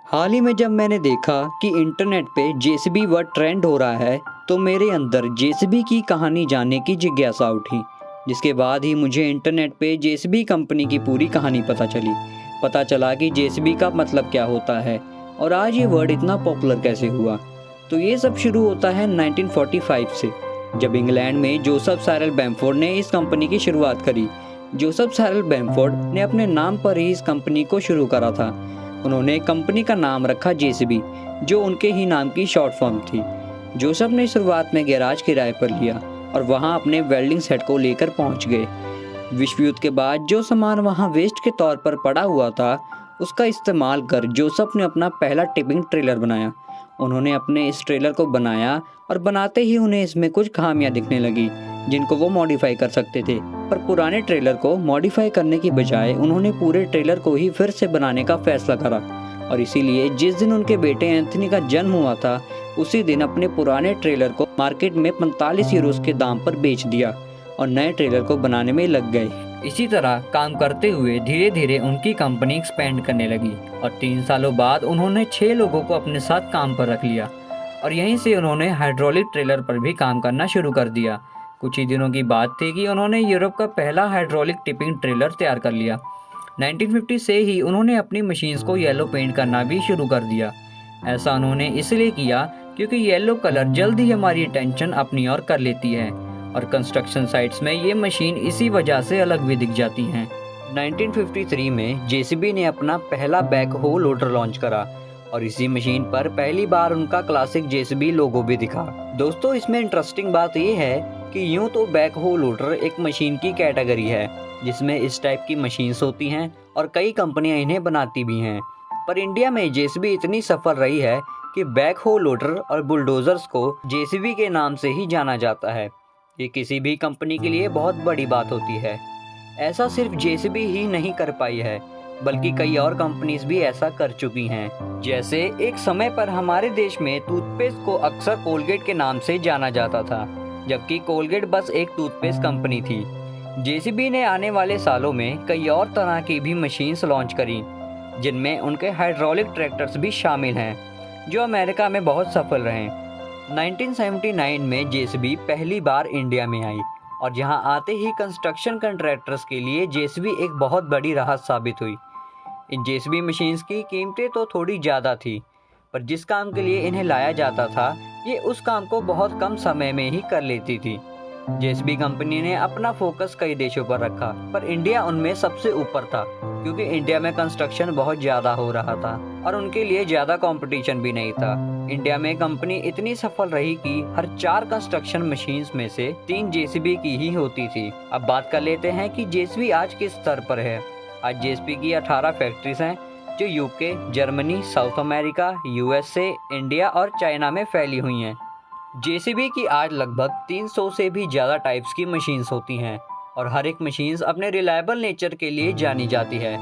हाल ही में जब मैंने देखा कि इंटरनेट पे जेसीबी वर्ड ट्रेंड हो रहा है तो मेरे अंदर जेसीबी की कहानी जानने की जिज्ञासा उठी। जिसके बाद ही मुझे इंटरनेट पे जेसीबी कंपनी की पूरी कहानी पता चला कि जेसीबी का मतलब क्या होता है और आज ये वर्ड इतना पॉपुलर कैसे हुआ। तो ये सब शुरू होता है 1945 से, जब इंग्लैंड में जोसेफ साइरल बैम्फोर्ड ने इस कंपनी की शुरुआत करी। जोसेफ साइरल बैम्फोर्ड ने अपने नाम पर ही इस कंपनी को शुरू करा था। उन्होंने कंपनी का नाम रखा जेसीबी, जो उनके ही नाम की शॉर्ट फॉर्म थी। जोसेफ ने शुरुआत में गैराज किराए पर लिया और वहां अपने वेल्डिंग सेट को लेकर पहुंच गए। विश्व युद्ध के बाद जो सामान वहां वेस्ट के तौर पर पड़ा हुआ था, उसका इस्तेमाल कर जोसेफ ने अपना पहला टिपिंग ट्रेलर बनाया। उन्होंने अपने इस ट्रेलर को बनाया और बनाते ही उन्हें इसमें कुछ खामियां दिखने लगी जिनको वो मॉडिफाई कर सकते थे। पर पुराने ट्रेलर को मॉडिफाई करने की बजाय उन्होंने पूरे ट्रेलर को ही फिर से बनाने का फैसला करा और इसीलिए जिस दिन उनके बेटे एंथनी का जन्म हुआ था, उसी दिन अपने पुराने ट्रेलर को मार्केट में 45 यूरोस के दाम पर बेच दिया और नए ट्रेलर को बनाने में लग गए। इसी तरह काम करते हुए धीरे धीरे उनकी कंपनी एक्सपेंड करने लगी और 3 सालों बाद उन्होंने 6 लोगों को अपने साथ काम पर रख लिया और यहीं से उन्होंने हाइड्रोलिक ट्रेलर पर भी काम करना शुरू कर दिया। कुछ ही दिनों की बात थी कि उन्होंने यूरोप का पहला हाइड्रोलिक टिपिंग ट्रेलर तैयार कर लिया। 1950 से ही उन्होंने अपनी मशीन्स को येलो पेंट करना भी शुरू कर दिया। ऐसा उन्होंने इसलिए किया क्योंकि येलो कलर जल्द ही हमारी अटेंशन अपनी ओर कर लेती है और कंस्ट्रक्शन साइट्स में ये मशीन इसी वजह से अलग भी दिख जाती हैं। 1953 में जेसीबी ने अपना पहला बैक हो लोडर लॉन्च करा और इसी मशीन पर पहली बार उनका क्लासिक जेसीबी लोगो भी दिखा। दोस्तों, इसमें इंटरेस्टिंग बात ये है कि यूं तो बैक हो लोडर एक मशीन की कैटेगरी है जिसमें इस टाइप की मशीन्स होती हैं और कई कंपनियां इन्हें बनाती भी हैं, पर इंडिया में जेसीबी इतनी सफल रही है कि बैक हो लोडर और बुलडोजर्स को जेसीबी के नाम से ही जाना जाता है। ये किसी भी कंपनी के लिए बहुत बड़ी बात होती है। ऐसा सिर्फ जेसीबी ही नहीं कर पाई है, बल्कि कई और कंपनीज भी ऐसा कर चुकी हैं। जैसे एक समय पर हमारे देश में टूथपेस्ट को अक्सर कोलगेट के नाम से जाना जाता था, जबकि कोलगेट बस एक टूथपेस्ट कंपनी थी। जेसीबी ने आने वाले सालों में कई और तरह की भी मशीन्स लॉन्च करी, जिनमें उनके हाइड्रोलिक ट्रैक्टर्स भी शामिल हैं, जो अमेरिका में बहुत सफल रहे। 1979 में जेसीबी पहली बार इंडिया में आई और यहाँ आते ही कंस्ट्रक्शन कॉन्ट्रैक्टर्स के लिए जेसीबी एक बहुत बड़ी राहत साबित हुई। इन जेसीबी मशीन्स की कीमतें तो थोड़ी ज़्यादा थी, पर जिस काम के लिए इन्हें लाया जाता था, ये उस काम को बहुत कम समय में ही कर लेती थी। जेसीबी कंपनी ने अपना फोकस कई देशों पर रखा, पर इंडिया उनमें सबसे ऊपर था, क्योंकि इंडिया में कंस्ट्रक्शन बहुत ज़्यादा हो रहा था और उनके लिए ज़्यादा कंपटीशन भी नहीं था। इंडिया में कंपनी इतनी सफल रही कि हर 4 कंस्ट्रक्शन मशीन्स में से 3 जेसीबी की ही होती थी। अब बात कर लेते हैं कि जेसीबी आज किस स्तर पर है। आज जेसीबी की 18 फैक्ट्रीज हैं, जो UK, Germany, south America, USA, India और चाइना में फैली हुई हैं। जेसीबी की आज लगभग 300 से भी ज़्यादा टाइप्स की मशीन्स होती हैं और हर एक मशीन्स अपने रिलायबल नेचर के लिए जानी जाती है।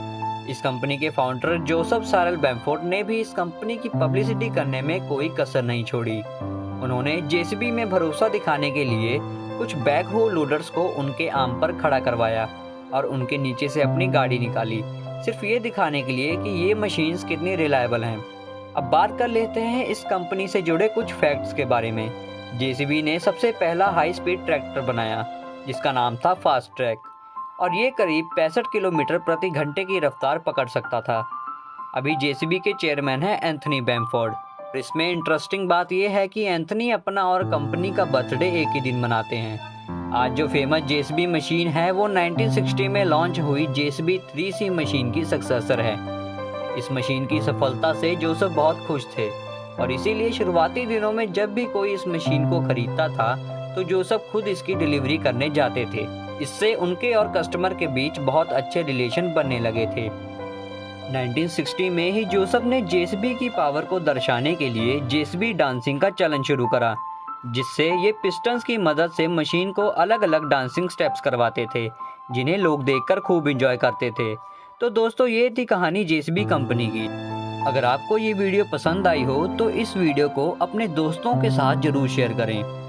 इस कंपनी के फाउंडर जोसेफ साइरल बैम्फोर्ड ने भी इस कंपनी की पब्लिसिटी करने में कोई कसर नहीं छोड़ी। उन्होंने जेसीबी में भरोसा दिखाने के लिए कुछ बैक हो लोडर्स को उनके आर्म पर खड़ा करवाया और उनके नीचे से अपनी गाड़ी निकाली, सिर्फ ये दिखाने के लिए कि ये मशीन्स कितनी रिलायबल हैं। अब बात कर लेते हैं इस कंपनी से जुड़े कुछ फैक्ट्स के बारे में। जेसीबी ने सबसे पहला हाई स्पीड ट्रैक्टर बनाया, जिसका नाम था फास्ट ट्रैक, और ये करीब 65 किलोमीटर प्रति घंटे की रफ्तार पकड़ सकता था। अभी जेसीबी के चेयरमैन हैं एंथनी बैम्फोर्ड। इसमें इंटरेस्टिंग बात यह है कि एंथनी अपना और कंपनी का बर्थडे एक ही दिन मनाते हैं। आज जो फेमस जेसीबी मशीन है वो 1960 में लॉन्च हुई जेसीबी 3C मशीन की सक्सेसर है। इस मशीन की सफलता से जोसेफ बहुत खुश थे और इसीलिए शुरुआती दिनों में जब भी कोई इस मशीन को खरीदता था तो जोसेफ खुद इसकी डिलीवरी करने जाते थे। इससे उनके और कस्टमर के बीच बहुत अच्छे रिलेशन बनने लगे थे। 1960 में ही जोसेफ ने जेसीबी की पावर को दर्शाने के लिए जेसीबी डांसिंग का चलन शुरू करा, जिससे ये पिस्टन्स की मदद से मशीन को अलग अलग डांसिंग स्टेप्स करवाते थे, जिन्हें लोग देखकर खूब एंजॉय करते थे। तो दोस्तों, ये थी कहानी जेसीबी कंपनी की। अगर आपको ये वीडियो पसंद आई हो तो इस वीडियो को अपने दोस्तों के साथ जरूर शेयर करें।